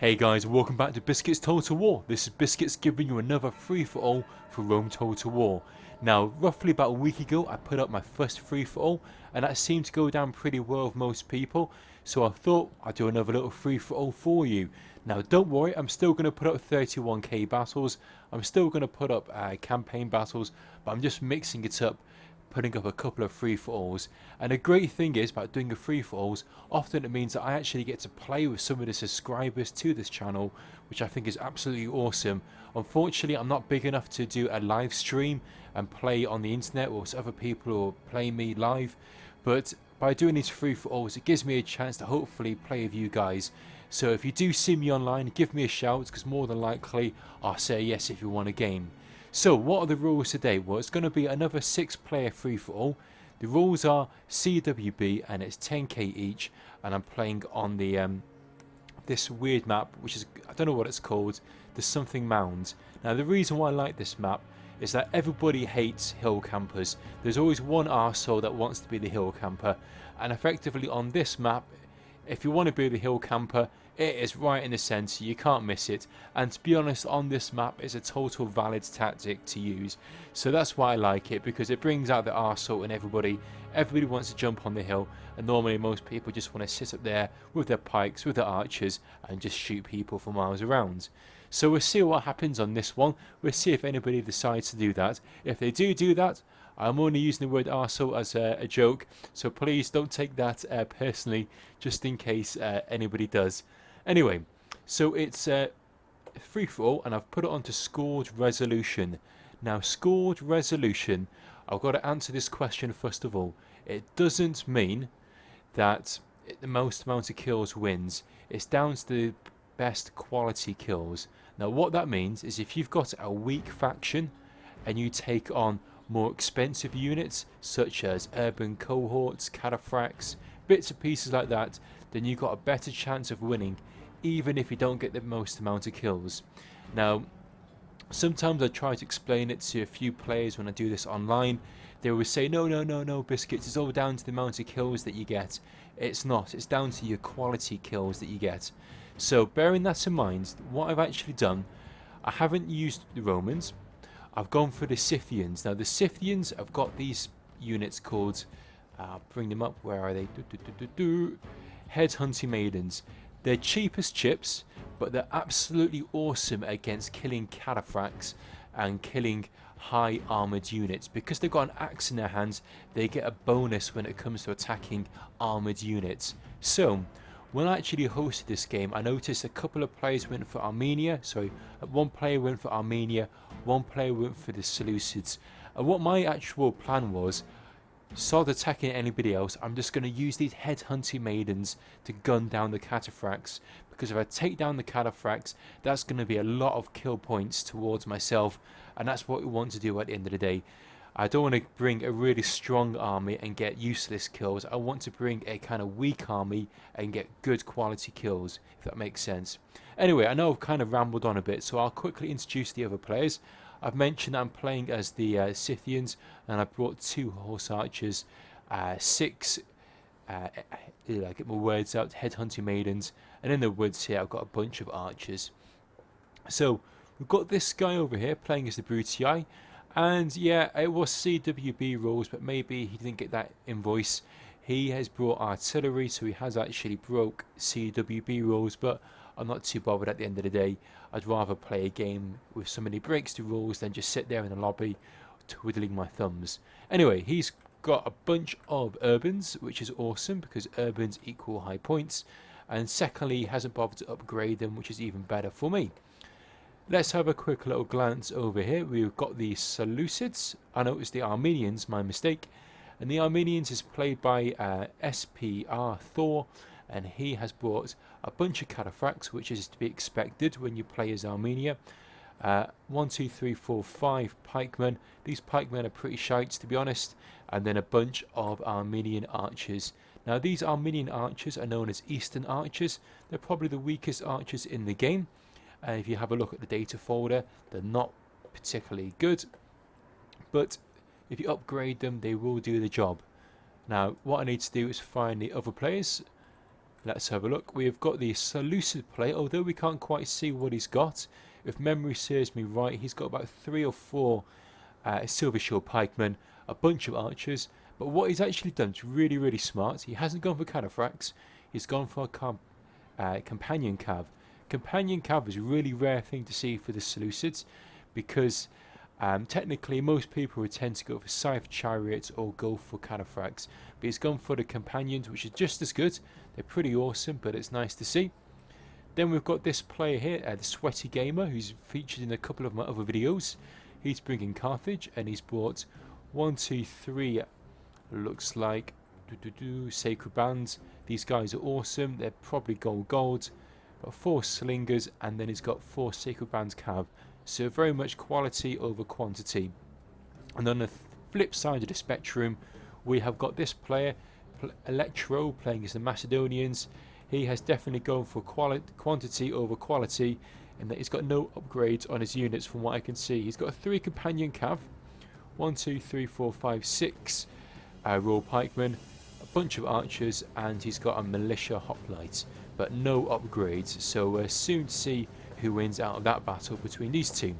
Hey guys, welcome back to Biscuits Total War. This is Biscuits giving you another free-for-all for Rome Total War. Now, roughly about a week ago, I put up my first free-for-all, and that seemed to go down pretty well with most people, so I thought I'd do another little free-for-all for you. Now, don't worry, I'm still going to put up 31k battles, I'm still going to put up campaign battles, but I'm just mixing it up, putting up a couple of free-for-alls. And the great thing is about doing the free-for-alls, often it means that I actually get to play with some of the subscribers to this channel, which I think is absolutely awesome. Unfortunately, I'm not big enough to do a live stream and play on the internet whilst other people are playing me live, but by doing these free-for-alls it gives me a chance to hopefully play with you guys. So if you do see me online, give me a shout, because more than likely I'll say yes if you want a game. So what are the rules today? Well, it's going to be another 6-player free-for-all. The rules are CWB and it's 10k each, and I'm playing on the this weird map, which is, I don't know what it's called, the something mound. Now the reason why I like this map is that everybody hates hill campers. There's always one arsehole that wants to be the hill camper, and effectively on this map, if you want to be the hill camper, it is right in the centre, you can't miss it, and to be honest, on this map it's a total valid tactic to use. So that's why I like it, because it brings out the arsehole in everybody. Everybody wants to jump on the hill, and normally most people just want to sit up there with their pikes, with their archers, and just shoot people for miles around. So we'll see what happens on this one. We'll see if anybody decides to do that. If they do that, I'm only using the word arsehole as a joke, so please don't take that personally, just in case anybody does. Anyway, so it's free for all, and I've put it onto scored resolution. Now, scored resolution, I've got to answer this question first of all. It doesn't mean that the most amount of kills wins. It's down to the best quality kills. Now, what that means is if you've got a weak faction and you take on more expensive units such as urban cohorts, cataphracts, bits and pieces like that, then you've got a better chance of winning, even if you don't get the most amount of kills. Now, sometimes I try to explain it to a few players when I do this online. They always say, no, Biscuits, it's all down to the amount of kills that you get. It's not, it's down to your quality kills that you get. So bearing that in mind, what I've actually done, I haven't used the Romans, I've gone for the Scythians. Now the Scythians, I've got these units called, I'll bring them up, where are they? Headhunting Maidens. They're cheap as chips, but they're absolutely awesome against killing cataphracts and killing high armoured units. Because they've got an axe in their hands, they get a bonus when it comes to attacking armoured units. So, when I actually hosted this game, I noticed a couple of players went for Armenia. Sorry, one player went for Armenia, one player went for the Seleucids. And what my actual plan was, sod attacking anybody else, I'm just going to use these headhunting maidens to gun down the cataphracts, because if I take down the cataphracts, that's going to be a lot of kill points towards myself, and that's what we want to do at the end of the day. I don't want to bring a really strong army and get useless kills. I want to bring a kind of weak army and get good quality kills, if that makes sense. Anyway, I know I've kind of rambled on a bit, so I'll quickly introduce the other players. I've mentioned that I'm playing as the Scythians, and I brought 2 horse archers, 6, get my words out, headhunting maidens, and in the woods here I've got a bunch of archers. So we've got this guy over here playing as the Brutii, and yeah, it was CWB rules, but maybe he didn't get that invoice. He has brought artillery, so he has actually broke CWB rules, but I'm not too bothered at the end of the day. I'd rather play a game with somebody who breaks the rules than just sit there in the lobby twiddling my thumbs. Anyway, he's got a bunch of urbans, which is awesome because urbans equal high points, and secondly, he hasn't bothered to upgrade them, which is even better for me. Let's have a quick little glance over here. We've got the Seleucids. I know it's the Armenians, my mistake. And the Armenians is played by SPR Thor, and he has brought a bunch of cataphracts, which is to be expected when you play as Armenia. 1, 2, 3, 4, 5 pikemen. These pikemen are pretty shites, to be honest. And then a bunch of Armenian archers. Now these Armenian archers are known as Eastern archers. They're probably the weakest archers in the game. If you have a look at the data folder, they're not particularly good, but if you upgrade them, they will do the job. Now, what I need to do is find the other players. Let's have a look. We have got the Seleucid player, although we can't quite see what he's got. If memory serves me right, he's got about 3 or 4 silver shield pikemen, a bunch of archers. But what he's actually done is really, really smart. He hasn't gone for cataphracts. He's gone for a companion cav. Companion cav is a really rare thing to see for the Seleucids, because technically most people would tend to go for scythe chariots or go for cataphracts. But he's gone for the companions, which is just as good. They're pretty awesome, but it's nice to see. Then we've got this player here, TheSweatyGamer, who's featured in a couple of my other videos. He's bringing Carthage, and he's brought 1, 2, 3, looks like, sacred bands. These guys are awesome. They're probably gold. Got 4 slingers, and then he's got 4 sacred bands cav. So very much quality over quantity. And on the flip side of the spectrum, we have got this player, Electro, playing against the Macedonians. He has definitely gone for quantity over quality, in that he's got no upgrades on his units from what I can see. He's got a 3 companion cav, 1, 2, 3, 4, 5, 6 royal pikemen, a bunch of archers, and he's got a militia hoplite, but no upgrades. So we'll soon see who wins out of that battle between these two.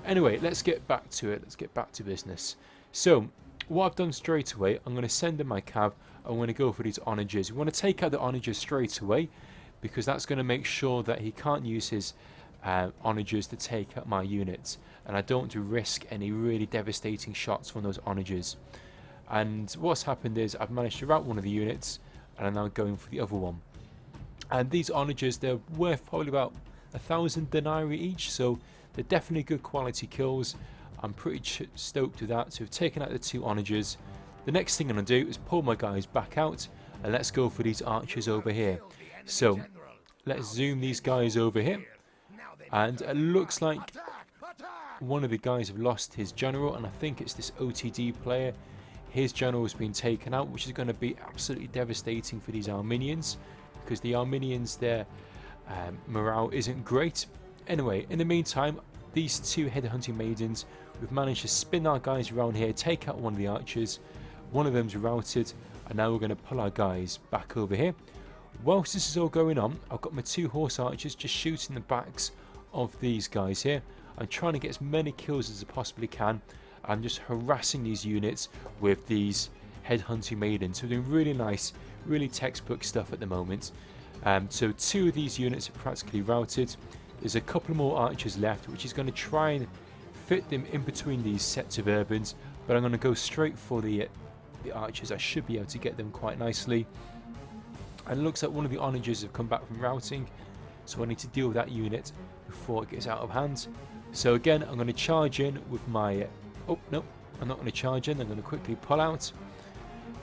Anyway, let's get back to it. Let's get back to business. So what I've done straight away, I'm going to send in my cav. I'm going to go for these onagers. We want to take out the onagers straight away, because that's going to make sure that he can't use his onagers to take out my units, and I don't want to risk any really devastating shots from those onagers. And what's happened is I've managed to rout one of the units, and I'm now going for the other one. And these onagers, they're worth probably about 1,000 denarii each, so they're definitely good quality kills. I'm pretty stoked with that. So we've taken out the 2 onagers. The next thing I'm going to do is pull my guys back out, and let's go for these archers over here. So let's zoom these guys over here. And it looks like one of the guys have lost his general, and I think it's this OTD player. His general has been taken out, which is going to be absolutely devastating for these Armenians, because the Armenians, their morale isn't great. Anyway, in the meantime, these 2 headhunting maidens, we've managed to spin our guys around here, take out one of the archers. One of them's routed, and now we're going to pull our guys back over here. Whilst this is all going on, I've got my 2 horse archers just shooting the backs of these guys here. I'm trying to get as many kills as I possibly can. I'm just harassing these units with these headhunting maidens. So we're doing really nice, really textbook stuff at the moment. So 2 of these units are practically routed. There's a couple more archers left, which is going to try and fit them in between these sets of urbans, but I'm going to go straight for the archers. I should be able to get them quite nicely. And it looks like one of the onagers have come back from routing, so I need to deal with that unit before it gets out of hand. So again, I'm going to charge in with my oh no, I'm not going to charge in. I'm going to quickly pull out.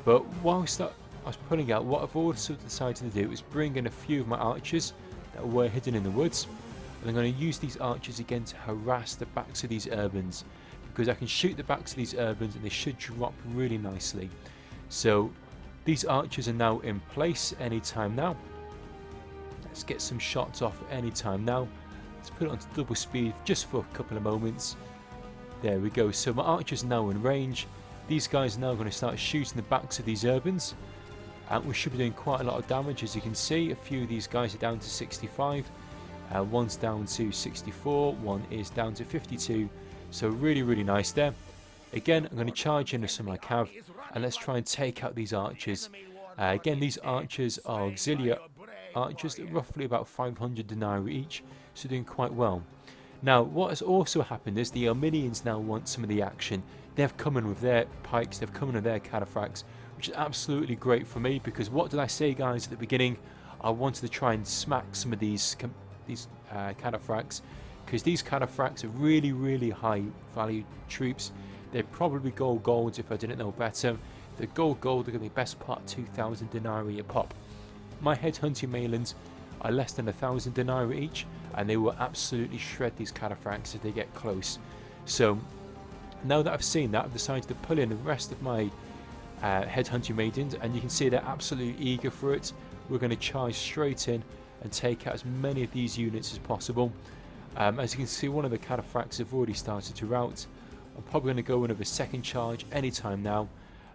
But whilst I was pulling out, what I've also decided to do is bring in a few of my archers that were hidden in the woods, and I'm going to use these archers again to harass the backs of these urbans, because I can shoot the backs of these urbans and they should drop really nicely. So these archers are now in place anytime now. Let's get some shots off anytime now. Let's put it onto double speed just for a couple of moments. There we go. So my archers are now in range. These guys are now going to start shooting the backs of these urbans, and we should be doing quite a lot of damage. As you can see, a few of these guys are down to 65. One's down to 64. One is down to 52. So really nice there. Again, I'm going to charge in with some of my cav, and let's try and take out these archers. Again, these archers are auxiliary archers, roughly about 500 denarii each, so doing quite well. Now, what has also happened is the Armenians now want some of the action. They've come in with their pikes, they've come in with their cataphracts, which is absolutely great for me, because what did I say, guys, at the beginning? I wanted to try and smack some of these cataphracts, because these cataphracts are really high value troops. They'd probably go gold if I didn't know better. If they're gold, they're going to be best part 2,000 denarii a pop. My headhunting Malins are less than 1,000 denarii each, and they will absolutely shred these cataphracts if they get close. So now that I've seen that, I've decided to pull in the rest of my headhunting maidens, and you can see they're absolutely eager for it. We're going to charge straight in and take out as many of these units as possible. As you can see, one of the cataphracts have already started to rout. I'm probably going to go in with a second charge anytime now,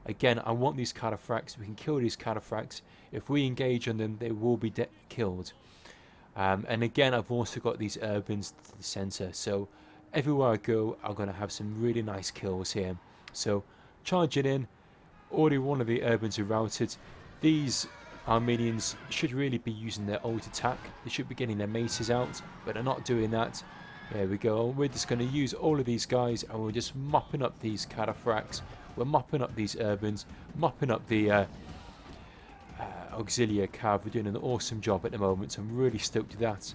Again, I want these cataphracts. We can kill these cataphracts. If we engage on them, they will be killed. And again, I've also got these urbans to the center, so everywhere I go, I'm going to have some really nice kills here. So charging in, already one of the urbans are routed. These Armenians should really be using their ult attack. They should be getting their maces out, but they're not doing that. There we go. We're just going to use all of these guys, and we're just mopping up these cataphracts. We're mopping up these urbans, mopping up the auxiliary cav. We're doing an awesome job at the moment, so I'm really stoked with that.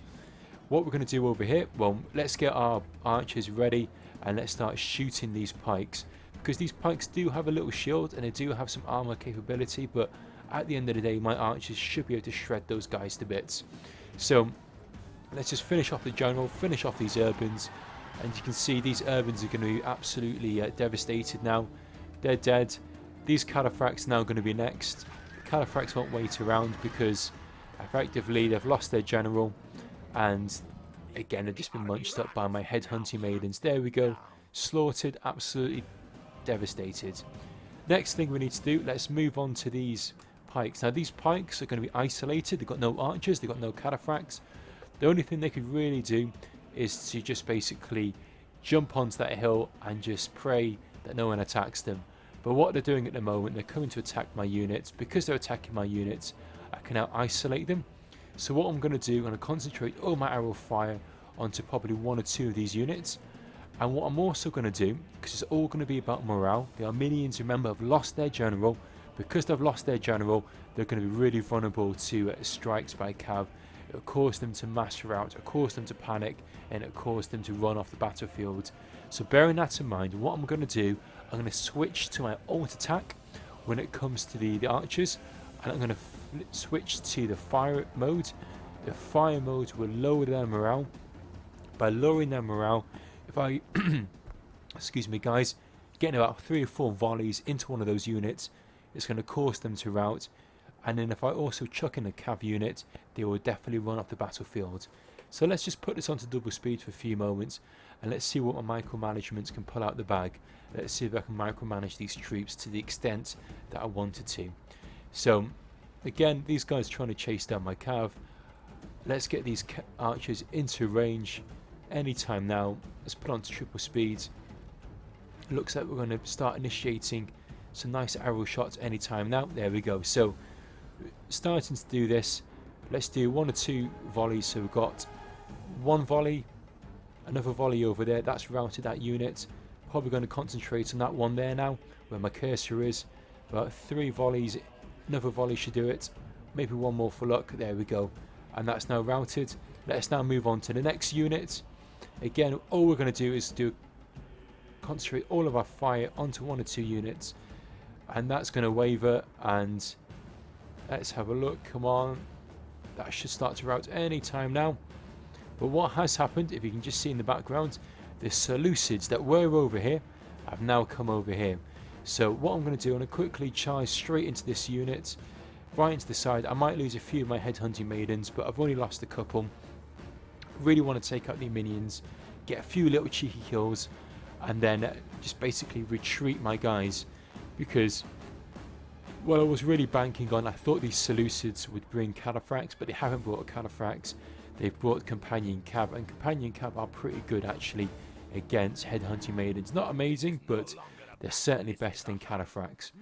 What we're going to do over here, well, let's get our archers ready and let's start shooting these pikes, because these pikes do have a little shield and they do have some armor capability, but at the end of the day my archers should be able to shred those guys to bits. So let's just finish off the general, finish off these urbans, and you can see these urbans are going to be absolutely devastated now. They're dead. These cataphracts now going to be next. The cataphracts won't wait around because effectively they've lost their general, and again they've just been munched up by my headhunting maidens. There we go, slaughtered, absolutely devastated. Next thing we need to do, let's move on to these pikes. Now these pikes are going to be isolated. They've got no archers, they've got no cataphracts. The only thing they could really do is to just basically jump onto that hill and just pray that no one attacks them. But what they're doing at the moment, they're coming to attack my units. Because they're attacking my units, I can now isolate them. So what I'm going to do, I'm going to concentrate all my arrow fire onto probably one or two of these units. And what I'm also going to do, because it's all going to be about morale, the Armenians, remember, have lost their general. Because they've lost their general, they're going to be really vulnerable to strikes by cav. It'll cause them to mass rout, it'll cause them to panic, and it'll cause them to run off the battlefield. So bearing that in mind, what I'm going to do, I'm going to switch to my ult attack when it comes to the archers, and I'm going to switch to the fire mode. The fire mode will lower their morale. By lowering their morale, if I excuse me guys, getting about 3 or 4 volleys into one of those units, it's going to cause them to rout. And then if I also chuck in a cav unit, they will definitely run off the battlefield. So let's just put this onto double speed for a few moments, and let's see what my micromanagements can pull out the bag. Let's see if I can micromanage these troops to the extent that I wanted to. So again, these guys are trying to chase down my cav. Let's get these archers into range anytime now. Let's put on to triple speed. It looks like we're going to start initiating some nice arrow shots anytime now. There we go. So starting to do this, let's do 1 or 2 volleys. So we've got 1 volley, another volley over there, that's routed that unit. Probably going to concentrate on that one there now where my cursor is. About 3 volleys, another volley should do it, maybe 1 more for luck. There we go, and that's now routed. Let's now move on to the next unit. Again, all we're going to do is concentrate all of our fire onto 1 or 2 units, and that's going to waver. And let's have a look. Come on, that should start to rout any time now. But what has happened, if you can just see in the background, the Seleucids that were over here have now come over here. So what I'm going to do, I'm going to quickly charge straight into this unit, right into the side. I might lose a few of my headhunting maidens, but I've only lost a couple. Really want to take out the minions, get a few little cheeky kills, and then just basically retreat my guys. Because, well, I was really banking on, I thought these Seleucids would bring cataphracts, but they haven't brought cataphracts. They've brought companion cav, and companion cav are pretty good actually against headhunting maidens. Not amazing, but they're certainly best than cataphracts.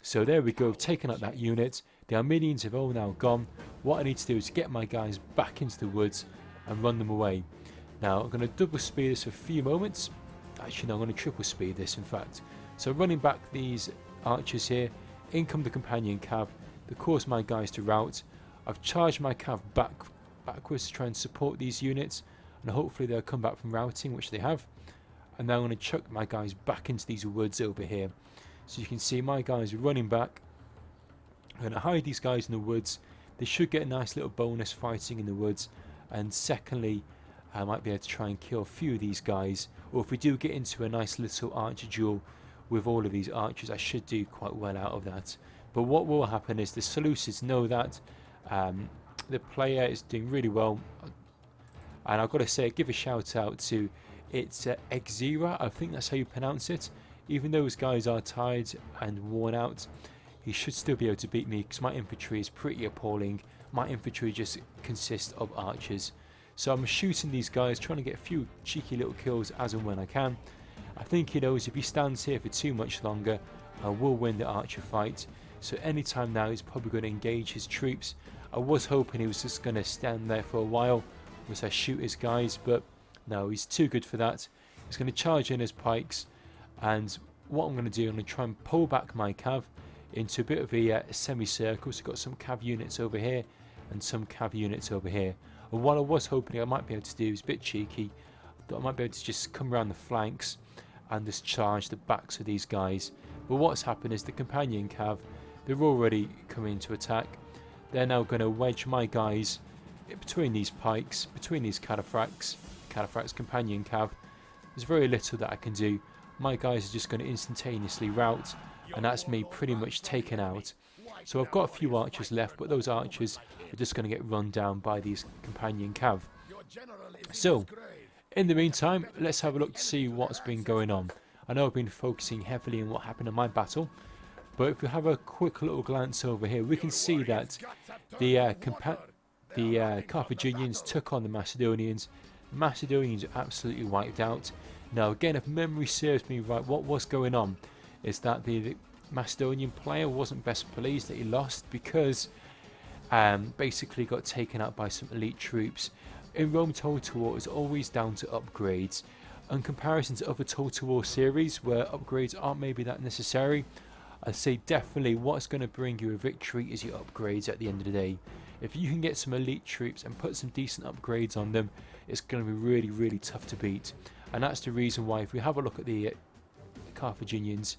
So there we go, taking out that unit. The Armenians have all now gone. What I need to do is get my guys back into the woods and run them away. Now I'm going to double speed this for a few moments. Actually no, I'm going to triple speed this in fact. So running back these archers here, in come the companion cav. They cause my guys to rout. I've charged my cav backwards to try and support these units, and hopefully they'll come back from routing, which they have. And now I'm going to chuck my guys back into these woods over here. So you can see my guys running back. I'm going to hide these guys in the woods. They should get a nice little bonus fighting in the woods. And secondly, I might be able to try and kill a few of these guys. Or if we do get into a nice little archer duel with all of these archers, I should do quite well out of that. But what will happen is the Seleucids know that the player is doing really well. And I've got to say, give a shout out to, it's Exira, I think that's how you pronounce it. even though those guys are tired and worn out, he should still be able to beat me because my infantry is pretty appalling. My infantry just consists of archers. So I'm shooting these guys, trying to get a few cheeky little kills as and when I can. I think he knows if he stands here for too much longer, I will win the archer fight. So anytime now he's probably going to engage his troops. I was hoping he was just going to stand there for a while as I shoot his guys, but no, he's too good for that. He's going to charge in his pikes, and what I'm going to do, I'm going to try and pull back my cav into a bit of a semicircle. So I've got some cav units over here and some cav units over here. And what I was hoping I might be able to do is a bit cheeky, that I might be able to just come around the flanks and just charge the backs of these guys. But what's happened is the companion cav, they're already coming to attack. They're now going to wedge my guys between these pikes, between these cataphracts companion cav. There's very little that I can do. My guys are just going to instantaneously rout, and that's me pretty much taken out. So I've got a few archers left, but those archers are just going to get run down by these companion cav. So, in the meantime, let's have a look to see what's been going on. I know I've been focusing heavily on what happened in my battle, but if we have a quick little glance over here, we can see that the Carthaginians took on the Macedonians. The Macedonians are absolutely wiped out. Now again, if memory serves me right, what was going on is that the Macedonian player wasn't best pleased that he lost because basically got taken out by some elite troops. In Rome Total War, it's always down to upgrades. In comparison to other Total War series where upgrades aren't maybe that necessary, I'd say definitely what's going to bring you a victory is your upgrades at the end of the day. If you can get some elite troops and put some decent upgrades on them, it's going to be really, really tough to beat. And that's the reason why, if we have a look at the Carthaginians,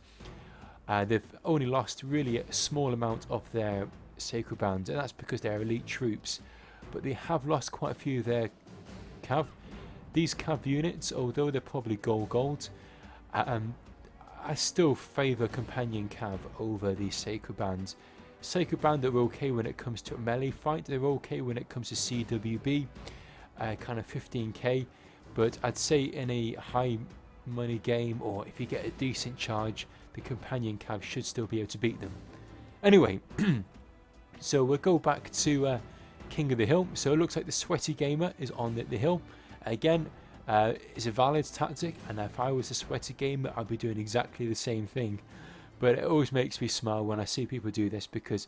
they've only lost really a small amount of their sacred bands, and that's because they're elite troops. But they have lost quite a few of their cav. These cav units, although they're probably gold, I still favour companion cav over these sacred bands. Sacred band are okay when it comes to a melee fight, they're okay when it comes to CWB, kind of 15k, but I'd say in a high money game, or if you get a decent charge, the companion cav should still be able to beat them. Anyway, so we'll go back to King of the Hill. So it looks like the TheSweatyGamer is on the hill. Again, it's a valid tactic, and if I was a TheSweatyGamer, I'd be doing exactly the same thing. But it always makes me smile when I see people do this, because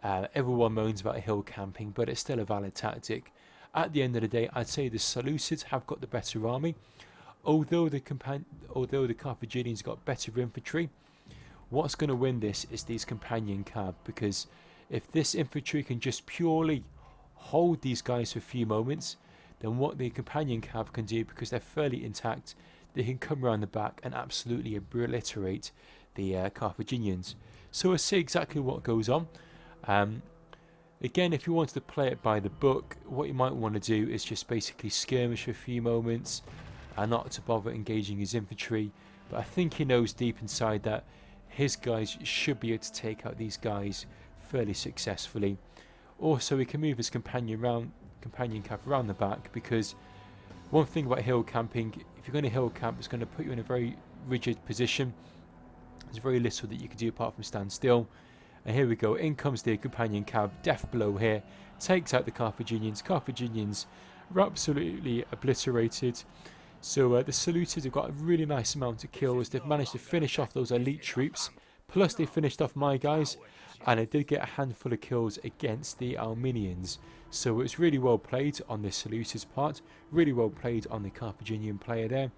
everyone moans about hill camping, but it's still a valid tactic. At the end of the day, I'd say the Seleucids have got the better army. Although the Carthaginians got better infantry, what's going to win this is these companion cav, because if this infantry can just purely hold these guys for a few moments, then what the companion cav can do, because they're fairly intact, they can come around the back and absolutely obliterate the Carthaginians. So we'll see exactly what goes on. Again, if you wanted to play it by the book, what you might want to do is just basically skirmish for a few moments and not to bother engaging his infantry. But I think he knows deep inside that his guys should be able to take out these guys fairly successfully. Also, he can move his companion cav around the back, because one thing about hill camping, if you're going to hill camp, it's going to put you in a very rigid position. There's very little that you can do apart from stand still. And here we go, in comes the companion cav, death blow here, takes out the Carthaginians. Carthaginians are absolutely obliterated. So the Seleucids have got a really nice amount of kills. They've managed to finish off those elite troops, plus they finished off my guys, and they did get a handful of kills against the Armenians. So it was really well played on the Seleucids part, really well played on the Carthaginian player there.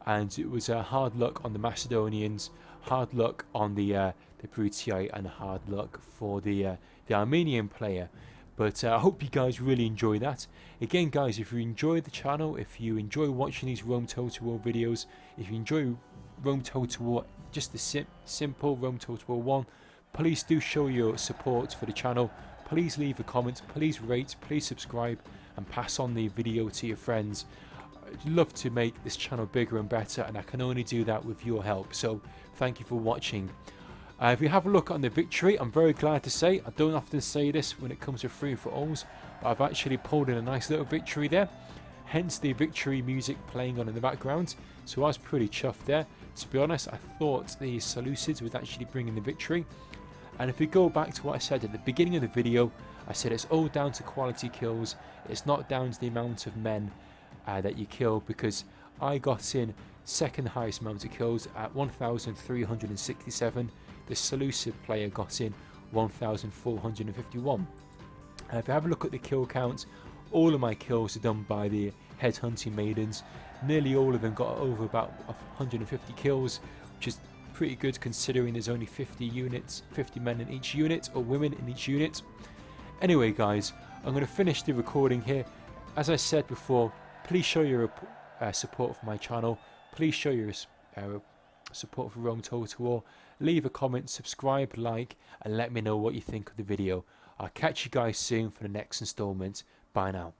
And it was hard luck on the Macedonians, hard luck on the Brutii, and hard luck for the Armenian player. But I hope you guys really enjoy that. Again, guys, if you enjoy the channel, if you enjoy watching these Rome Total War videos, if you enjoy Rome Total War, just the simple Rome Total War 1, please do show your support for the channel. Please leave a comment, please rate, please subscribe, and pass on the video to your friends. I'd love to make this channel bigger and better, and I can only do that with your help. So thank you for watching. If you have a look on the victory, I'm very glad to say, I don't often say this when it comes to free-for-alls, but I've actually pulled in a nice little victory there. hence the victory music playing on in the background. So I was pretty chuffed there. To be honest, I thought the Seleucids would actually bring in the victory. And if we go back to what I said at the beginning of the video, I said it's all down to quality kills. It's not down to the amount of men that you kill, because I got in second highest amount of kills at 1,367. The Seleucid player got in 1,451. If you have a look at the kill count, all of my kills are done by the headhunting maidens. Nearly all of them got over about 150 kills, which is pretty good considering there's only 50 men in each unit, or women in each unit. Anyway guys, I'm going to finish the recording here. As I said before, please show your support for my channel. Please show your support for Rome Total War. Leave a comment, subscribe, like, and let me know what you think of the video. I'll catch you guys soon for the next installment. Bye now.